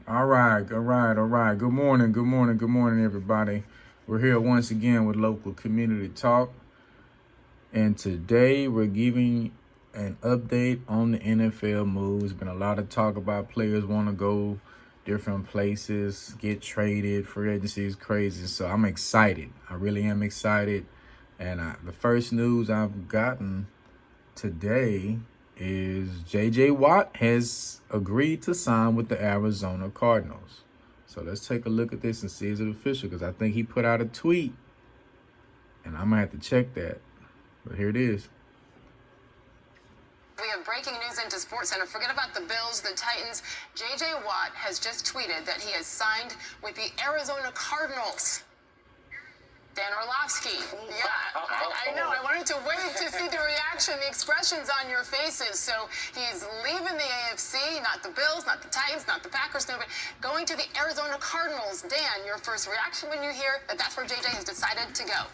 All right, all right, all right. Good morning, good morning, good morning, everybody. We're here once again with local community talk, and today we're giving an update on the NFL moves. Been a lot of talk about players want to go different places, get traded. Free agency is crazy, so I'm excited. I really am excited. And the first news I've gotten today is J.J. Watt has agreed to sign with the Arizona Cardinals. So let's take a look at this and see is it official, because I think he put out a tweet, and I'm going to have to check that. But here it is. We have breaking news into SportsCenter. Forget about the Bills, the Titans. J.J. Watt has just tweeted that he has signed with the Arizona Cardinals. Dan Orlovsky. Yeah, I know. I wanted to wait to see the reaction, the expressions on your faces. So he's leaving the AFC, not the Bills, not the Titans, not the Packers, no, but going to the Arizona Cardinals. Dan, your first reaction when you hear that that's where JJ has decided to go?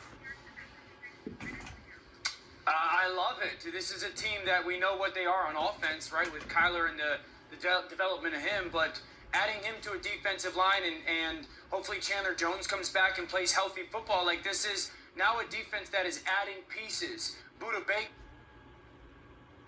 I love it. This is a team that we know what they are on offense, right, with Kyler and the development of him, but adding him to a defensive line and hopefully Chandler Jones comes back and plays healthy football. Like, this is now a defense that is adding pieces. Buda Baker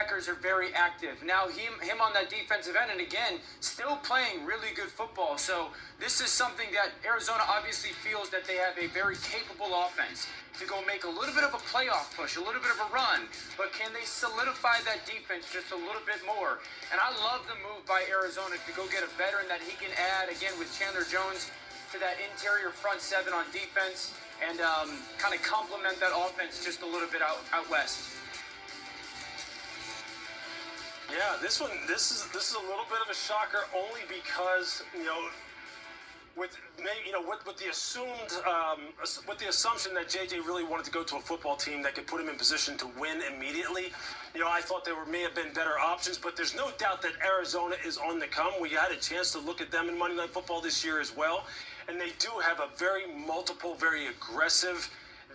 are very active. Now him on that defensive end, and again, still playing really good football. So this is something that Arizona obviously feels that they have a very capable offense to go make a little bit of a playoff push, a little bit of a run. But can they solidify that defense just a little bit more? And I love the move by Arizona to go get a veteran that he can add, again, with Chandler Jones to that interior front seven on defense and kind of complement that offense just a little bit out west. Yeah, this is a little bit of a shocker, only because with the assumption that JJ really wanted to go to a football team that could put him in position to win immediately. I thought there may have been better options, but there's no doubt that Arizona is on the come. We had a chance to look at them in Monday Night Football this year as well, and they do have a very aggressive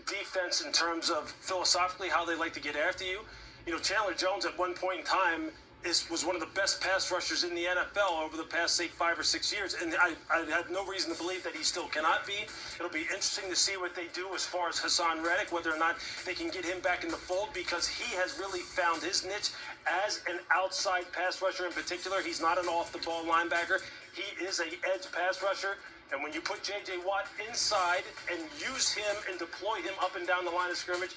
defense in terms of philosophically how they like to get after you. Chandler Jones at one point in time was one of the best pass rushers in the NFL over the past, say, 5 or 6 years, and I have no reason to believe that he still cannot be. It'll be interesting to see what they do as far as Hassan Reddick, whether or not they can get him back in the fold, because he has really found his niche as an outside pass rusher in particular. He's not an off-the-ball linebacker. He is an edge pass rusher. And when you put J.J. Watt inside and use him and deploy him up and down the line of scrimmage,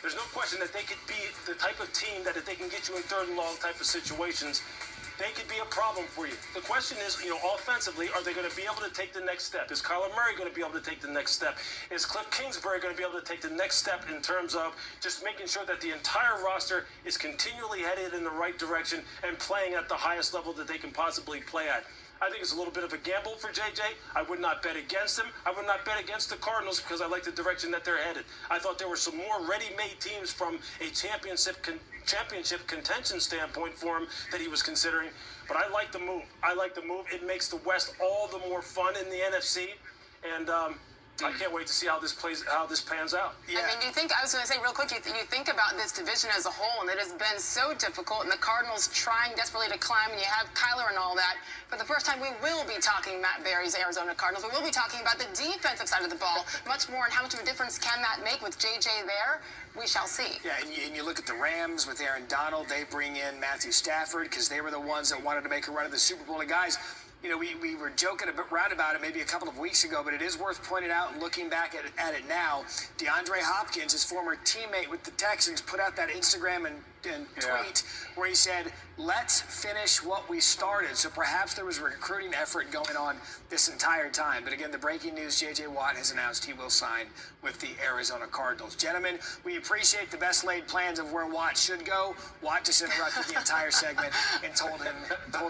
there's no question that they could be the type of team that if they can get you in third and long type of situations, they could be a problem for you. The question is, offensively, are they going to be able to take the next step? Is Kyler Murray going to be able to take the next step? Is Cliff Kingsbury going to be able to take the next step in terms of just making sure that the entire roster is continually headed in the right direction and playing at the highest level that they can possibly play at? I think it's a little bit of a gamble for JJ. I would not bet against him. I would not bet against the Cardinals because I like the direction that they're headed. I thought there were some more ready-made teams from a championship contention standpoint for him that he was considering. But I like the move. It makes the West all the more fun in the NFC. And I can't wait to see how this pans out. Yeah. I mean, I was going to say real quick, you think about this division as a whole, and it has been so difficult, and the Cardinals trying desperately to climb, and you have Kyler and all that. For the first time, we will be talking Matt Berry's Arizona Cardinals. We will be talking about the defensive side of the ball much more, and how much of a difference can that make with JJ there? We shall see. Yeah, and you look at the Rams with Aaron Donald. They bring in Matthew Stafford because they were the ones that wanted to make a run at the Super Bowl. And guys, we were joking a bit around about it maybe a couple of weeks ago, but it is worth pointing out and looking back at it now. DeAndre Hopkins, his former teammate with the Texans, put out that Instagram and tweet where he said, "Let's finish what we started." So perhaps there was a recruiting effort going on this entire time. But again, the breaking news, J.J. Watt has announced he will sign with the Arizona Cardinals. Gentlemen, we appreciate the best laid plans of where Watt should go. Watt just interrupted the entire segment and told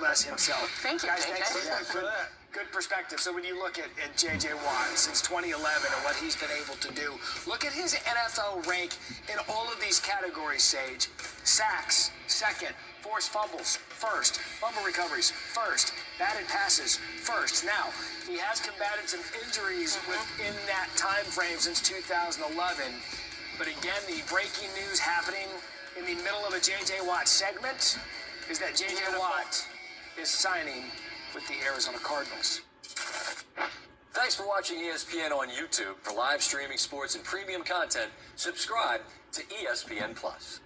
us himself. Thank you, guys. JJ. Thanks for that. Good perspective. So when you look at J.J. Watt since 2011 and what he's been able to do, look at his NFL rank in all of these categories, Sage. Sacks, second. Forced fumbles, first. Fumble recoveries, first. Batted passes, first. Now, he has combated some injuries within that time frame since 2011. But again, the breaking news happening in the middle of a J.J. Watt segment is that J.J. Watt is signing with the Arizona Cardinals. Thanks for watching ESPN on YouTube. For live streaming sports and premium content, subscribe to ESPN Plus.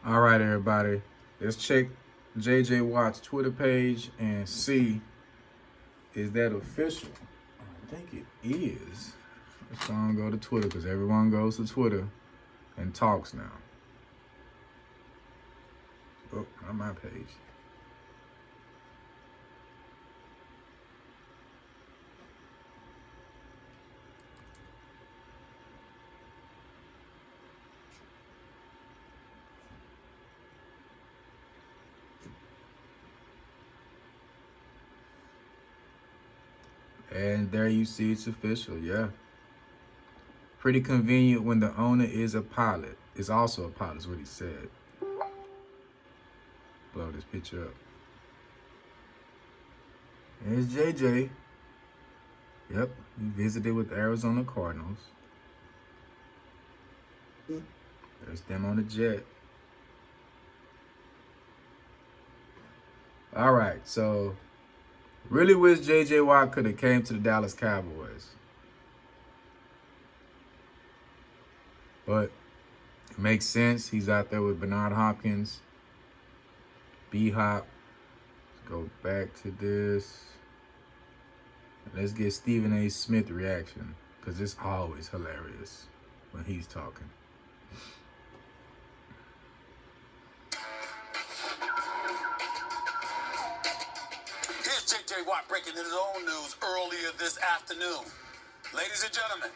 All right, everybody. Let's check J.J. Watt's Twitter page and see, is that official? I think it is. Let's go and go to Twitter because everyone goes to Twitter and talks now. Oh, not my page. And there you see it's official, yeah. Pretty convenient when the owner is a pilot. Is also a pilot, is what he said. Blow this picture up. Here's JJ. Yep, he visited with the Arizona Cardinals. There's them on the jet. All right, so really wish J.J. Watt could have came to the Dallas Cowboys. But it makes sense. He's out there with Bernard Hopkins, B-Hop. Let's go back to this. Let's get Stephen A. Smith reaction, because it's always hilarious when he's talking. Here's J.J. Watt breaking his own news earlier this afternoon. Ladies and gentlemen,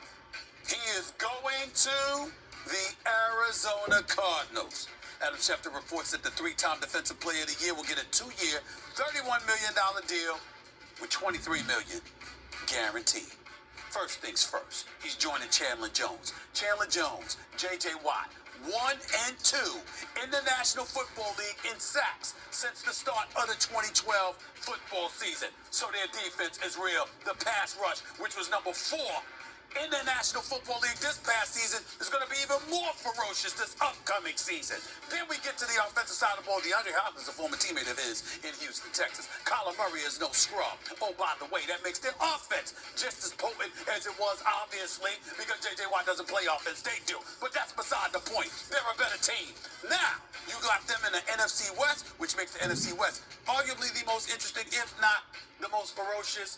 he is going to the Arizona Cardinals. Adam Schefter reports that the three-time Defensive Player of the Year will get a 2-year, $31 million deal with $23 million guaranteed. First things first, he's joining Chandler Jones. Chandler Jones, J.J. Watt, 1 and 2 in the National Football League in sacks since the start of the 2012 football season. So their defense is real. The pass rush, which was number 4 in the National Football League this past season, is going to be even more ferocious this upcoming season. Then we get to the offensive side of the ball. DeAndre Hopkins, a former teammate of his in Houston, Texas. Kyler Murray is no scrub. Oh, by the way, that makes their offense just as potent as it was, obviously, because J.J. Watt doesn't play offense. They do. But that's beside the point. They're a better team. Now, you got them in the NFC West, which makes the NFC West arguably the most interesting, if not the most ferocious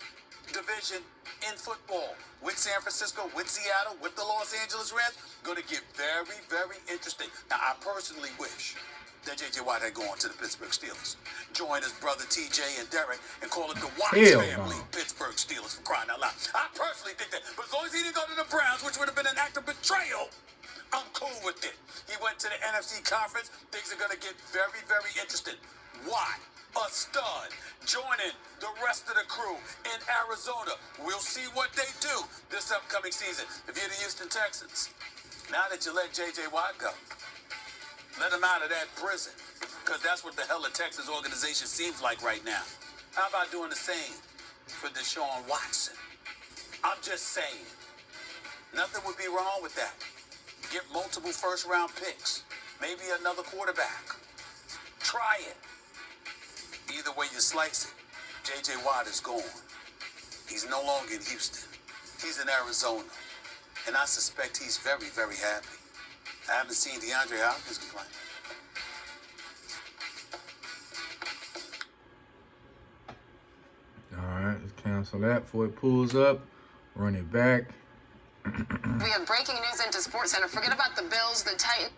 division in football, with San Francisco, with Seattle, with the Los Angeles Rams. Going to get very, very interesting. Now, I personally wish that J.J. Watt had gone to the Pittsburgh Steelers, join his brother T.J. and Derek, and call it the Watts family Pittsburgh Steelers, for crying out loud. I personally think that, but as long as he didn't go to the Browns, which would have been an act of betrayal, I'm cool with it. He went to the NFC Conference. Things are going to get very, very interesting. Watt, a stud, joining the rest of the crew in Arizona. We'll see what they do this upcoming season. If you're the Houston Texans, now that you let J.J. Watt go, let him out of that prison, because that's what the hell the Texas organization seems like right now. How about doing the same for Deshaun Watson? I'm just saying, nothing would be wrong with that. Get multiple first-round picks, maybe another quarterback. Try it. Either way you slice it, J.J. Watt is gone. He's no longer in Houston. He's in Arizona. And I suspect he's very, very happy. I haven't seen DeAndre Hopkins complain. All right, let's cancel that before it pulls up. Run it back. We have breaking news into SportsCenter. Forget about the Bills, the Titans.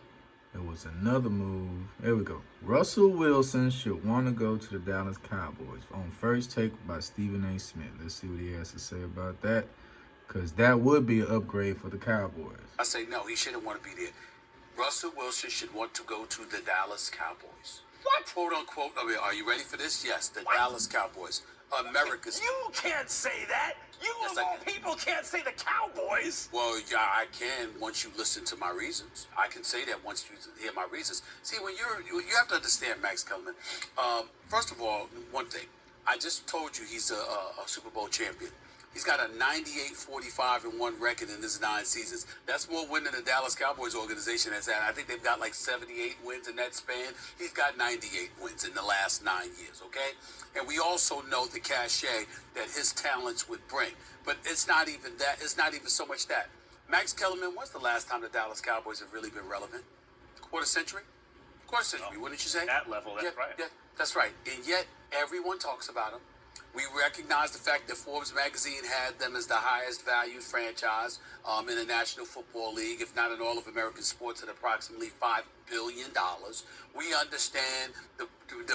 There was another move. There we go. Russell Wilson should want to go to the Dallas Cowboys. On First Take by Stephen A. Smith. Let's see what he has to say about that, because that would be an upgrade for the Cowboys. I say no, he shouldn't want to be there. Russell Wilson should want to go to the Dallas Cowboys. What? Quote unquote. I mean, are you ready for this? Yes, the Dallas Cowboys. America's. You can't say that. You Yes, of I all can. people can't say the Cowboys. Well, yeah, I can once you listen to my reasons. I can say that once you hear my reasons. See, when you have to understand, Max Kellerman. First of all, one thing. I just told you he's a Super Bowl champion. He's got a 98-45-1 record in his 9 seasons. That's more win than the Dallas Cowboys organization has had. I think they've got like 78 wins in that span. He's got 98 wins in the last 9 years, okay? And we also know the cachet that his talents would bring. But it's not even that. It's not even so much that. Max Kellerman, when's the last time the Dallas Cowboys have really been relevant? Quarter century? Quarter century, wouldn't you say? That level, that's right. Yeah, that's right. And yet, everyone talks about him. We recognize the fact that Forbes magazine had them as the highest valued franchise in the National Football League, if not in all of American sports, at approximately $5 billion. We understand the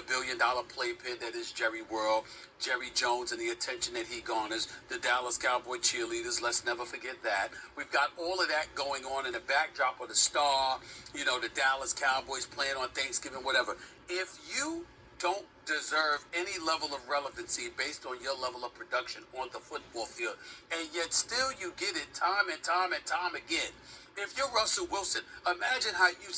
billion-dollar playpen that is Jerry World, Jerry Jones, and the attention that he garners, the Dallas Cowboy cheerleaders, let's never forget that. We've got all of that going on in the backdrop of the star, the Dallas Cowboys playing on Thanksgiving, whatever. If you don't deserve any level of relevancy based on your level of production on the football field, and yet still you get it time and time and time again. If you're Russell Wilson, imagine how you,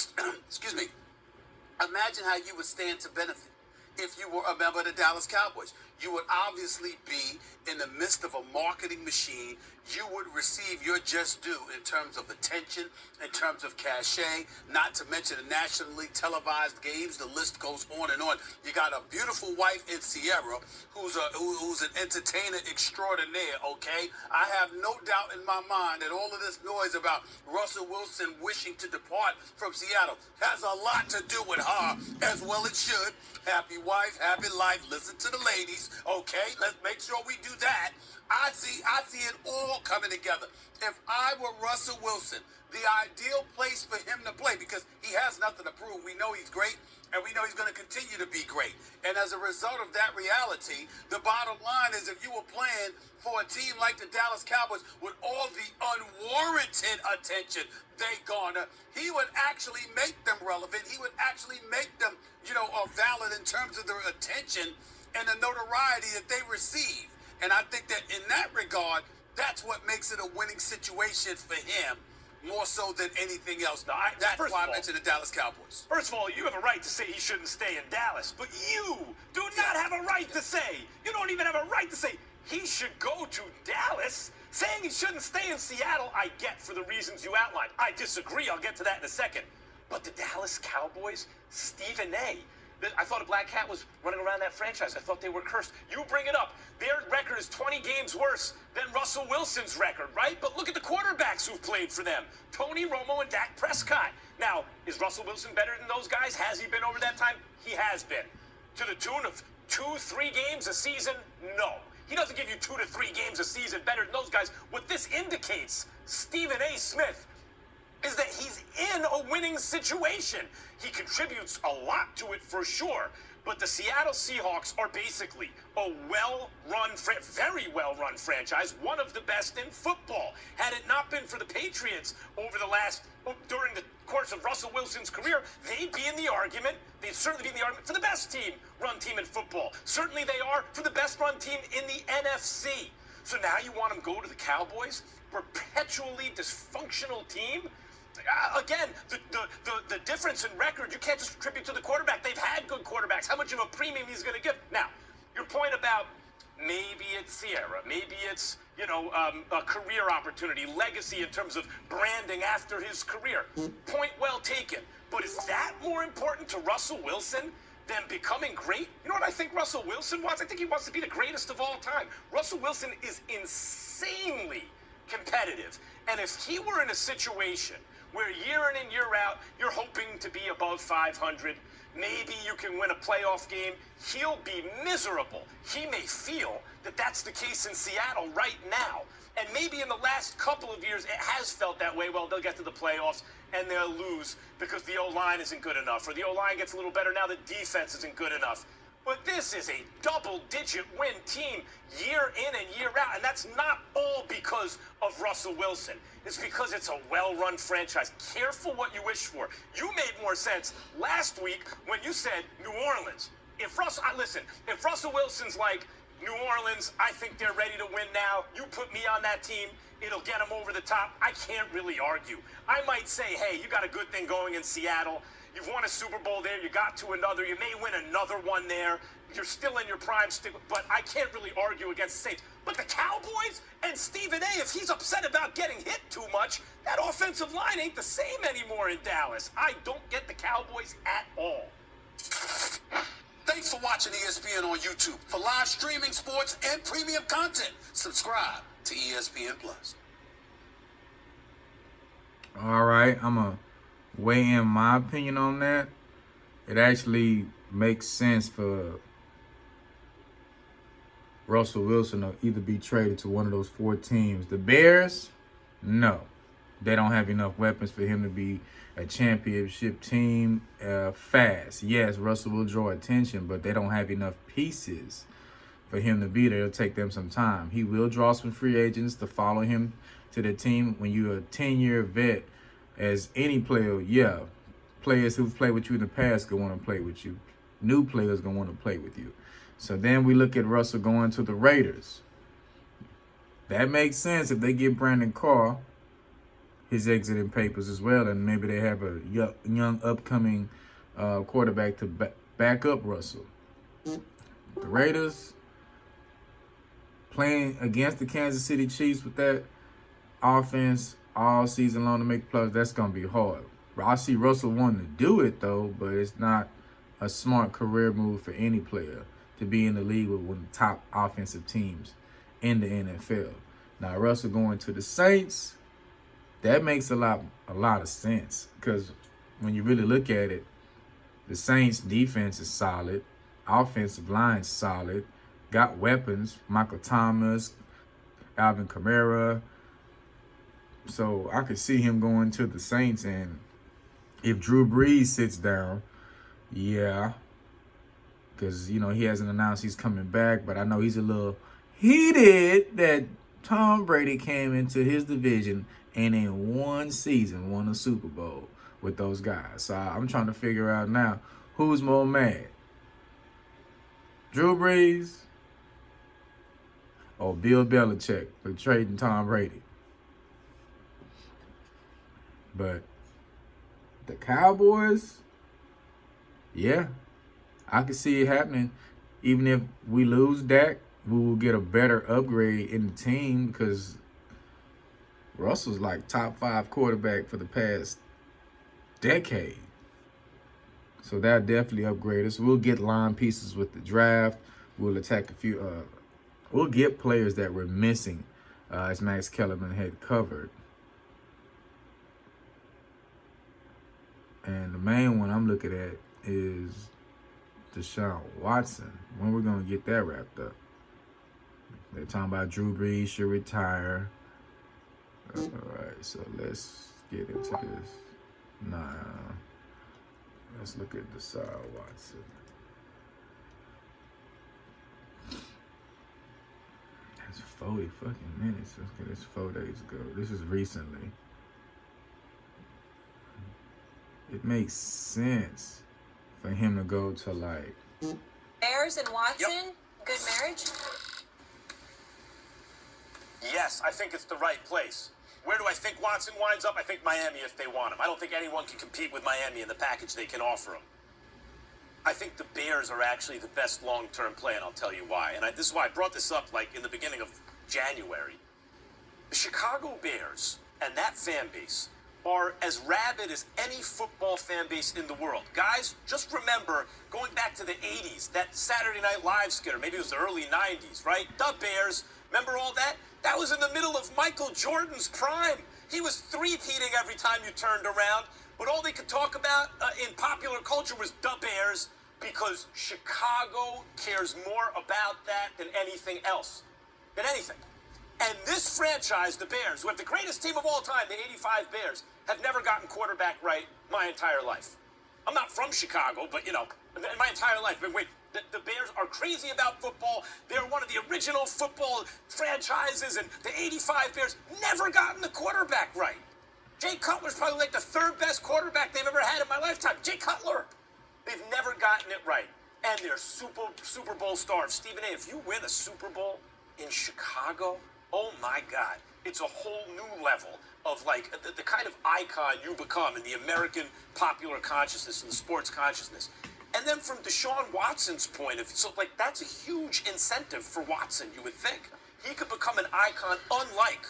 imagine how you would stand to benefit if you were a member of the Dallas Cowboys. You would obviously be in the midst of a marketing machine. You would receive your just due in terms of attention, in terms of cachet, not to mention the nationally televised games. The list goes on and on. You got a beautiful wife in Sierra who's an entertainer extraordinaire, okay? I have no doubt in my mind that all of this noise about Russell Wilson wishing to depart from Seattle has a lot to do with her, as well it should. Happy wife, happy life. Listen to the ladies, okay? Let's make sure we do that. I see it all coming together. If I were Russell Wilson, the ideal place for him to play, because he has nothing to prove. We know he's great, and we know he's going to continue to be great. And as a result of that reality, the bottom line is if you were playing for a team like the Dallas Cowboys with all the unwarranted attention they garner, he would actually make them relevant. He would actually make them, valid in terms of their attention and the notoriety that they receive. And I think that in that regard, that's what makes it a winning situation for him, more so than anything else. That's why I mentioned the Dallas Cowboys. First of all, you have a right to say he shouldn't stay in Dallas, but you do not have a right to say, you don't even have a right to say he should go to Dallas. Saying he shouldn't stay in Seattle, I get for the reasons you outlined. I disagree. I'll get to that in a second. But the Dallas Cowboys, Stephen A., I thought a black cat was running around that franchise. I thought they were cursed. You bring it up. Their record is 20 games worse than Russell Wilson's record, right? But look at the quarterbacks who've played for them. Tony Romo and Dak Prescott. Now, is Russell Wilson better than those guys? Has he been over that time? He has been. To the tune of 2-3 games a season? No. He doesn't give you 2 to 3 games a season better than those guys. What this indicates, Stephen A. Smith, is that he's in a winning situation. He contributes a lot to it for sure. But the Seattle Seahawks are basically a well-run, very well-run franchise, one of the best in football. Had it not been for the Patriots during the course of Russell Wilson's career, they'd be in the argument. They'd certainly be in the argument for the best run team in football. Certainly they are for the best run team in the NFC. So now you want them to go to the Cowboys, perpetually dysfunctional team? Again, the difference in record, you can't just attribute to the quarterback. They've had good quarterbacks. How much of a premium he's going to give? Now, your point about maybe it's Sierra, maybe it's, a career opportunity, legacy in terms of branding after his career. Point well taken. But is that more important to Russell Wilson than becoming great? You know what I think Russell Wilson wants? I think he wants to be the greatest of all time. Russell Wilson is insanely competitive. And if he were in a situation where year in and year out, you're hoping to be above 500, maybe you can win a playoff game, he'll be miserable. He may feel that that's the case in Seattle right now. And maybe in the last couple of years, it has felt that way. Well, they'll get to the playoffs and they'll lose because the O-line isn't good enough, or the O-line gets a little better now, the defense isn't good enough. But this is a double-digit win team year in and year out, and that's not all because of Russell Wilson. It's because it's a well-run franchise. Careful what you wish for. You made more sense last week when you said New Orleans. If Russell Wilson's like, New Orleans, I think they're ready to win now. You put me on that team, it'll get them over the top. I can't really argue. I might say, hey, you got a good thing going in Seattle. You've won a Super Bowl there. You got to another. You may win another one there. You're still in your prime, but I can't really argue against the Saints. But the Cowboys and Stephen A., if he's upset about getting hit too much, that offensive line ain't the same anymore in Dallas. I don't get the Cowboys at all. Thanks for watching ESPN on YouTube. For live streaming sports and premium content, subscribe to ESPN Plus. All right, I'm going to weigh in my opinion on that. It actually makes sense for Russell Wilson to either be traded to one of those 4 teams. The Bears, no. They don't have enough weapons for him to be a championship team fast. Yes, Russell will draw attention, but they don't have enough pieces for him to be there. It'll take them some time. He will draw some free agents to follow him to the team. When you're a 10-year vet, as any player, yeah, players who've played with you in the past going to want to play with you. New players going to want to play with you. So then we look at Russell going to the Raiders. That makes sense if they get Brandon Carr his exiting papers as well, and maybe they have a young upcoming quarterback to back up Russell. The Raiders playing against the Kansas City Chiefs with that offense all season long to make playoffs, that's going to be hard. I see Russell wanting to do it, though, but it's not a smart career move for any player to be in the league with one of the top offensive teams in the NFL. Now, Russell going to the Saints, that makes a lot of sense, because when you really look at it, the Saints' defense is solid, offensive line is solid, got weapons, Michael Thomas, Alvin Kamara. So I could see him going to the Saints, and if Drew Brees sits down, yeah, because, you know, he hasn't announced he's coming back, but I know he's a little heated that Tom Brady came into his division and in one season won a Super Bowl with those guys. So I'm trying to figure out now who's more mad, Drew Brees or Bill Belichick for trading Tom Brady. But the Cowboys, yeah, I can see it happening. Even if we lose Dak, we will get a better upgrade in the team, because Russell's like top 5 quarterback for the past decade. So that definitely upgrade us. We'll get line pieces with the draft. We'll attack a few. We'll get players that we're missing, as Max Kellerman had covered. And the main one I'm looking at is Deshaun Watson. When we're going to get that wrapped up? They're talking about Drew Brees should retire. All right, so let's get into this. Nah, let's look at Deshaun Watson. That's 40 fucking minutes. Okay, that's 4 days ago. This is recently. It makes sense for him to go to, like, Bears and Watson, good marriage? Yes, I think it's the right place. Where do I think Watson winds up? I think Miami if they want him. I don't think anyone can compete with Miami in the package they can offer him. I think the Bears are actually the best long-term play, and I'll tell you why. And this is why I brought this up, like, in the beginning of January. The Chicago Bears and that fan base are as rabid as any football fan base in the world. Guys, just remember, going back to the 80s, that Saturday Night Live skit, or maybe it was the early 90s, right? The Bears, remember all that? That was in the middle of Michael Jordan's prime. He was three-peating every time you turned around, but all they could talk about in popular culture was the Bears, because Chicago cares more about that than anything else. Than anything. And this franchise, the Bears, who have the greatest team of all time, the 85 Bears, have never gotten quarterback right my entire life. I'm not from Chicago, but, you know, in my entire life. But wait, the Bears are crazy about football. They're one of the original football franchises, and the 85 Bears never gotten the quarterback right. Jay Cutler's probably like the 3rd best quarterback they've ever had in my lifetime. Jay Cutler. They've never gotten it right. And they're Super Bowl stars. Stephen A., if you win a Super Bowl in Chicago, oh my God, it's a whole new level of like the kind of icon you become in the American popular consciousness and the sports consciousness. And then from Deshaun Watson's point of view, so like that's a huge incentive for Watson, you would think. He could become an icon unlike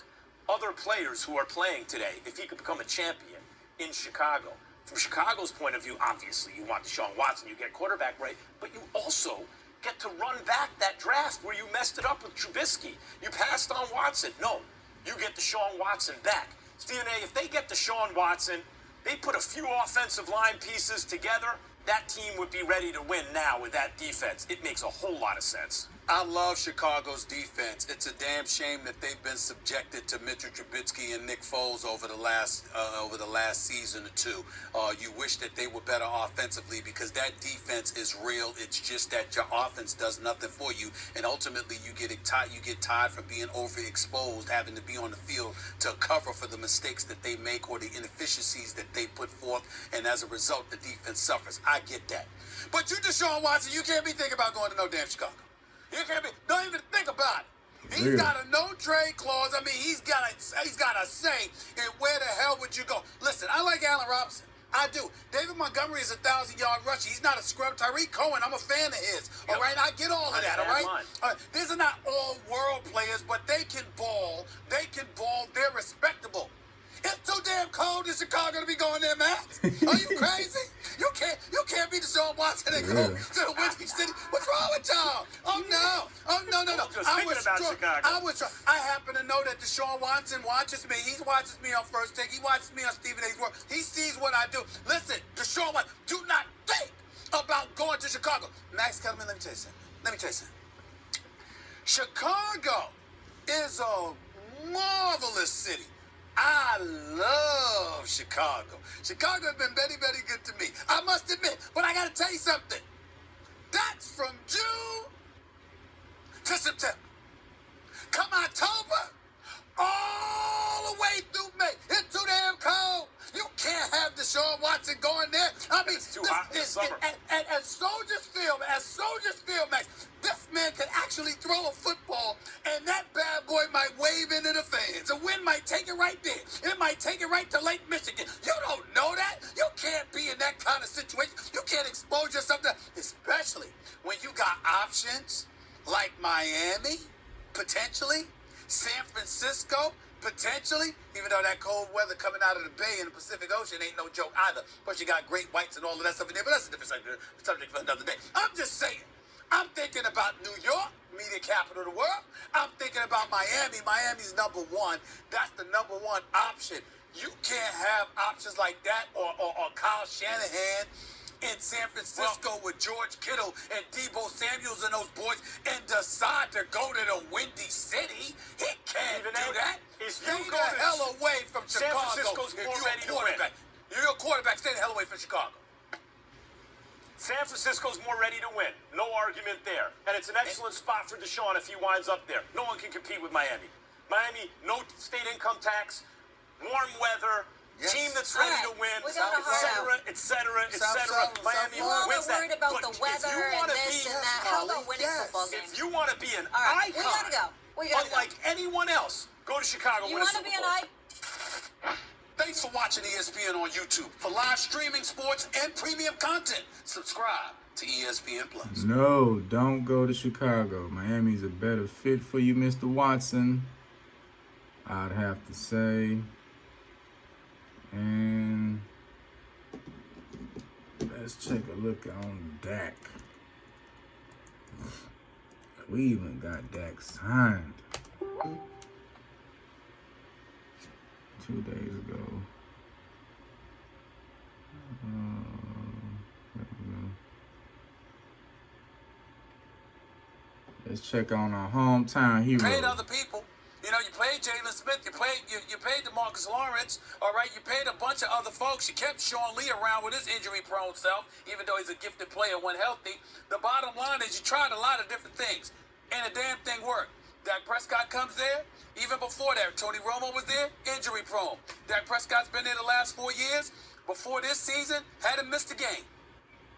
other players who are playing today if he could become a champion in Chicago. From Chicago's point of view, obviously you want Deshaun Watson, you get quarterback right, but you also get to run back that draft where you messed it up with Trubisky. You passed on Watson. No, you get Deshaun Watson back. Stephen A., if they get Deshaun Watson, they put a few offensive line pieces together, that team would be ready to win now with that defense. It makes a whole lot of sense. I love Chicago's defense. It's a damn shame that they've been subjected to Mitchell Trubisky and Nick Foles over the last season or two. You wish that they were better offensively because that defense is real. It's just that your offense does nothing for you, and ultimately you get tired from being overexposed, having to be on the field to cover for the mistakes that they make or the inefficiencies that they put forth, and as a result, the defense suffers. I get that. But you, Deshaun Watson, you can't be thinking about going to no damn Chicago. You can't be. Don't even think about it. He's got a no trade clause. I mean, he's got a say in where the hell would you go. Listen, I like Allen Robinson. I do. David Montgomery is a 1,000-yard rusher. He's not a scrub. Tyreek Cohen, I'm a fan of his. Yep. All right, I get all of that. All right. These are not all world players, but they can ball. They can ball. They're respectable. It's too damn cold in Chicago to be going there, Matt. Are you crazy? You can't be Deshaun Watson and go to the Windy City. What's wrong with y'all? Oh no. I happen to know that Deshaun Watson watches me. He watches me on First Take. He watches me on Stephen A's World. He sees what I do. Listen, Deshaun Watson, do not think about going to Chicago. Max Kellerman, let me tell you something. Chicago is a marvelous city. I love Chicago. Chicago has been very, very good to me. I must admit, but I got to tell you something. That's from June to September. Come October, all the way through May. It's too damn cold. You can't have Deshaun Watson going there. I mean, it's too hot in the summer. At Soldiers Field, Max, this man can actually throw a football, and that bad boy might wave into the fans. The wind might take it right there. It might take it right to Lake Michigan. You don't know that. You can't be in that kind of situation. You can't expose yourself to, especially when you got options like Miami, potentially, San Francisco, potentially, even though that cold weather coming out of the bay in the Pacific Ocean ain't no joke either. Plus, you got great whites and all of that stuff in there, but that's a different subject for another day. I'm just saying, I'm thinking about New York, media capital of the world. I'm thinking about Miami. Miami's number one. That's the number one option. You can't have options like that or Kyle Shanahan in San Francisco with George Kittle and Deebo Samuels and those boys and decide to go to the Windy City. He can't do that. Stay the hell away from Chicago. San Francisco's more ready to win. You're a quarterback. Stay the hell away from Chicago. San Francisco's more ready to win. No argument there. And it's an excellent spot for Deshaun if he winds up there. No one can compete with Miami. Miami, no state income tax, warm weather, team that's ready to win, et cetera. Miami wins that. Worried about the weather and this and that. How about winning football games? If you want to be an right, icon, we gotta go. unlike anyone else, go to Chicago. You want to be an icon? Thanks for watching ESPN on YouTube. For live streaming sports and premium content, subscribe to ESPN Plus. No, don't go to Chicago. Miami's a better fit for you, Mr. Watson, I'd have to say. And let's take a look on Dak. We even got Dak signed 2 days ago. Let's check on our hometown hero. Paid other people. You know, you paid Jalen Smith, you paid DeMarcus Lawrence, all right? You paid a bunch of other folks. You kept Sean Lee around with his injury-prone self, even though he's a gifted player when healthy. The bottom line is you tried a lot of different things, and the damn thing worked. Dak Prescott comes there. Even before that, Tony Romo was there, injury-prone. Dak Prescott's been there the last 4 years. Before this season, hadn't missed a game.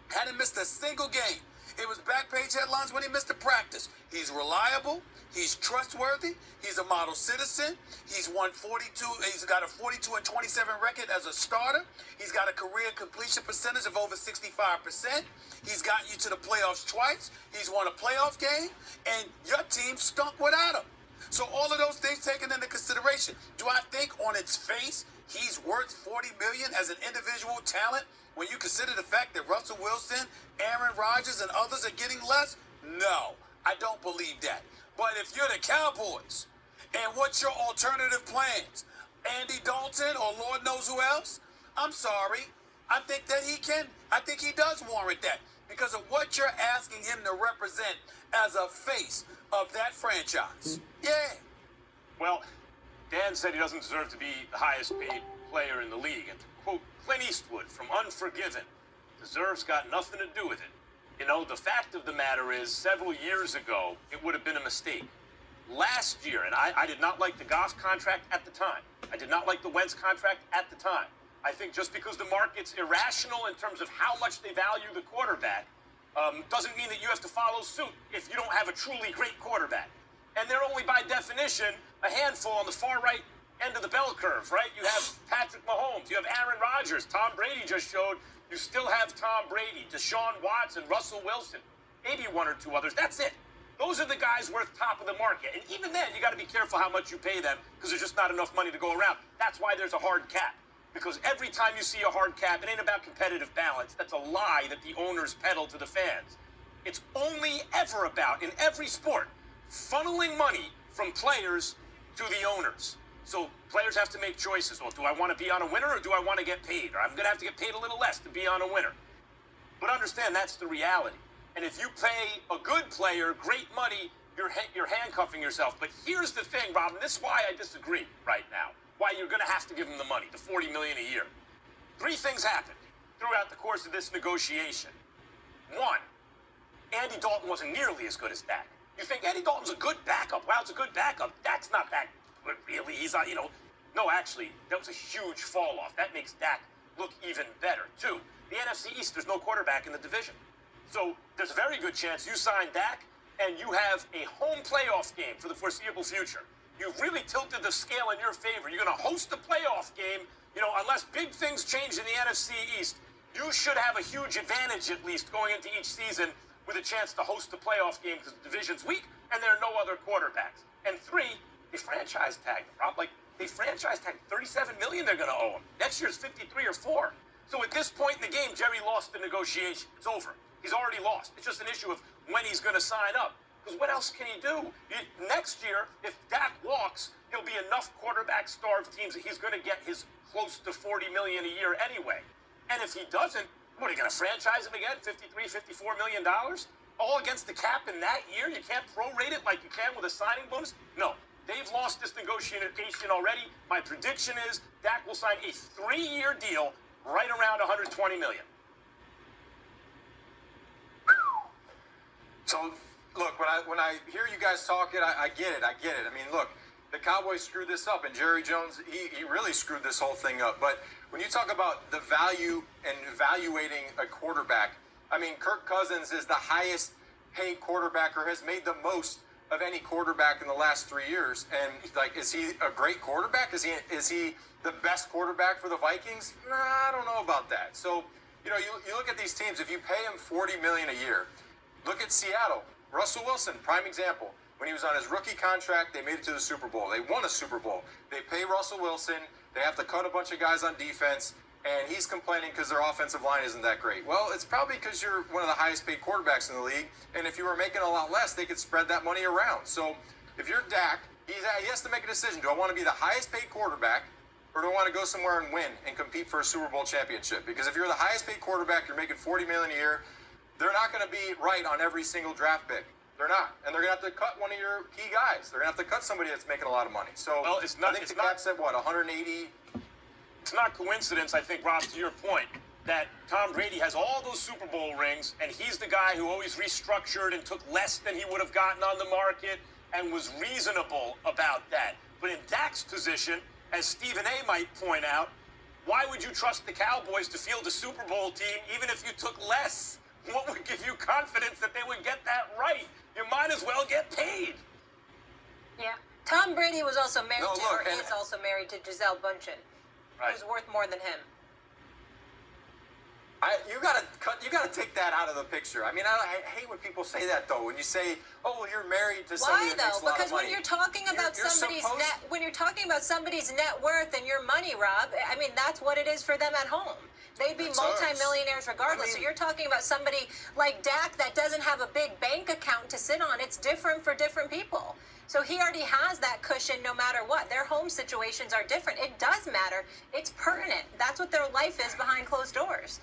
Hadn't missed a single game. It was back page headlines when he missed a practice. He's reliable. He's trustworthy. He's a model citizen. He's won 42. He's got a 42-27 record as a starter. He's got a career completion percentage of over 65%. He's gotten you to the playoffs twice. He's won a playoff game, and your team stunk without him. So all of those things taken into consideration, do I think on its face he's worth $40 million as an individual talent when you consider the fact that Russell Wilson, Aaron Rodgers, and others are getting less? No, I don't believe that. But if you're the Cowboys, and what's your alternative plans? Andy Dalton or Lord knows who else? I'm sorry. I think that he can. I think he does warrant that because of what you're asking him to represent as a face of that franchise. Yeah. Well, Dan said he doesn't deserve to be the highest paid player in the league. And to quote Clint Eastwood from Unforgiven, deserve's got nothing to do with it. You know, the fact of the matter is, several years ago, it would have been a mistake. Last year, and I did not like the Goff contract at the time. I did not like the Wentz contract at the time. I think just because the market's irrational in terms of how much they value the quarterback doesn't mean that you have to follow suit if you don't have a truly great quarterback. And they're only, by definition, a handful on the far right end of the bell curve, right? You have Patrick Mahomes, you have Aaron Rodgers, Tom Brady just showed. You still have Tom Brady, Deshaun Watson, Russell Wilson, maybe one or two others. That's it. Those are the guys worth top of the market. And even then, you got to be careful how much you pay them because there's just not enough money to go around. That's why there's a hard cap. Because every time you see a hard cap, it ain't about competitive balance. That's a lie that the owners peddle to the fans. It's only ever about, in every sport, funneling money from players to the owners. So players have to make choices. Well, do I want to be on a winner or do I want to get paid? Or I'm going to have to get paid a little less to be on a winner. But understand that's the reality. And if you pay a good player great money, you're handcuffing yourself. But here's the thing, Rob, and this is why I disagree right now. Why you're going to have to give him the money, the $40 million a year. Three things happened throughout the course of this negotiation. One, Andy Dalton wasn't nearly as good as Dak. You think Andy Dalton's a good backup? Wow, it's a good backup. Dak's not that good, really. He's not, No, actually, that was a huge fall off. That makes Dak look even better. Two, the NFC East, there's no quarterback in the division. So there's a very good chance you sign Dak and you have a home playoff game for the foreseeable future. You've really tilted the scale in your favor. You're going to host a playoff game. Unless big things change in the NFC East, you should have a huge advantage at least going into each season with a chance to host a playoff game because the division's weak and there are no other quarterbacks. And three, they franchise tagged him, Rob. They franchise tagged $37 million they're going to owe him. Next year's 53 or 4. So at this point in the game, Jerry lost the negotiation. It's over. He's already lost. It's just an issue of when he's going to sign up. Because what else can he do? Next year, if Dak walks, he'll be enough quarterback-starved teams that he's going to get his close to $40 million a year anyway. And if he doesn't, what, are you going to franchise him again? $53, $54 million? All against the cap in that year? You can't prorate it like you can with a signing bonus? No. They've lost this negotiation already. My prediction is Dak will sign a 3-year deal right around $120 million. So, look, when I hear you guys talking, I get it. I mean, look, the Cowboys screwed this up, and Jerry Jones, he really screwed this whole thing up. But when you talk about the value and evaluating a quarterback, I mean, Kirk Cousins is the highest paid quarterback or has made the most of any quarterback in the last 3 years. And, is he a great quarterback? Is he the best quarterback for the Vikings? Nah, I don't know about that. So, you look at these teams, if you pay him $40 million a year, look at Seattle. Russell Wilson, prime example. When he was on his rookie contract, they made it to the Super Bowl. They won a Super Bowl. They pay Russell Wilson. They have to cut a bunch of guys on defense, and he's complaining because their offensive line isn't that great. Well, it's probably because you're one of the highest paid quarterbacks in the league, and if you were making a lot less, they could spread that money around. So if you're Dak, he has to make a decision. Do I want to be the highest paid quarterback, or do I want to go somewhere and win and compete for a Super Bowl championship? Because if you're the highest paid quarterback, you're making $40 million a year, they're not going to be right on every single draft pick. They're not. And they're going to have to cut one of your key guys. They're going to have to cut somebody that's making a lot of money. So I think the cap said, 180? It's not coincidence, I think, Rob, to your point, that Tom Brady has all those Super Bowl rings, and he's the guy who always restructured and took less than he would have gotten on the market and was reasonable about that. But in Dak's position, as Stephen A. might point out, why would you trust the Cowboys to field a Super Bowl team even if you took less? What would give you confidence confidence that they would get that right. You might as well get paid. Yeah. Tom Brady was also married No, to, look, or is also married to Gisele Bündchen, Right. who's worth more than him. You gotta take that out of the picture. I mean, I hate when people say that though. When you say, "Oh, well, you're married to somebody Why that makes though? a lot Because of money." when you're talking about You're somebody's supposed- net, when you're talking about somebody's net worth and your money, Rob, I mean that's what it is for them at home. They'd be That's multimillionaires regardless. I So mean- you're talking about somebody like Dak that doesn't have a big bank account to sit on. It's different for different people. So he already has that cushion no matter what. Their home situations are different. It does matter. It's pertinent. That's what their life is behind closed doors.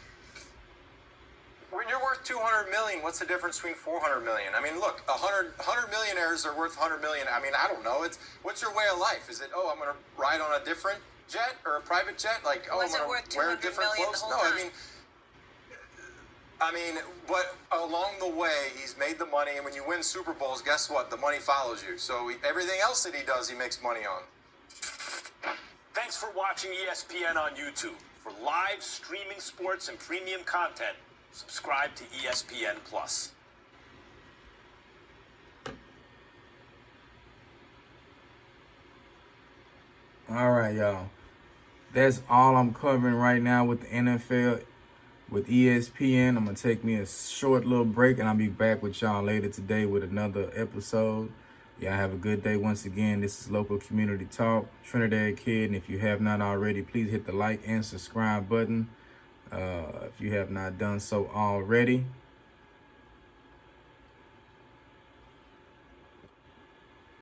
When you're worth 200 million, what's the difference between 400 million? I mean, look, 100 millionaires are worth 100 million. I mean, I don't know. What's your way of life? Is it, oh, I'm going to ride on a different jet or a private jet? Like, oh, Was it I'm going worth to wear 200 different million clothes? the No, whole I mean, but along the way, he's made the money, and when you win Super Bowls, guess what? The money follows you. So everything else that he does, he makes money on. Thanks for watching ESPN on YouTube. For live streaming sports and premium content, subscribe to ESPN Plus. All right, y'all. That's all I'm covering right now with the NFL, with ESPN. I'm going to take me a short little break, and I'll be back with y'all later today with another episode. Y'all have a good day once again. This is Local Community Talk, Trinidad Kid. And if you have not already, please hit the like and subscribe button if you have not done so already.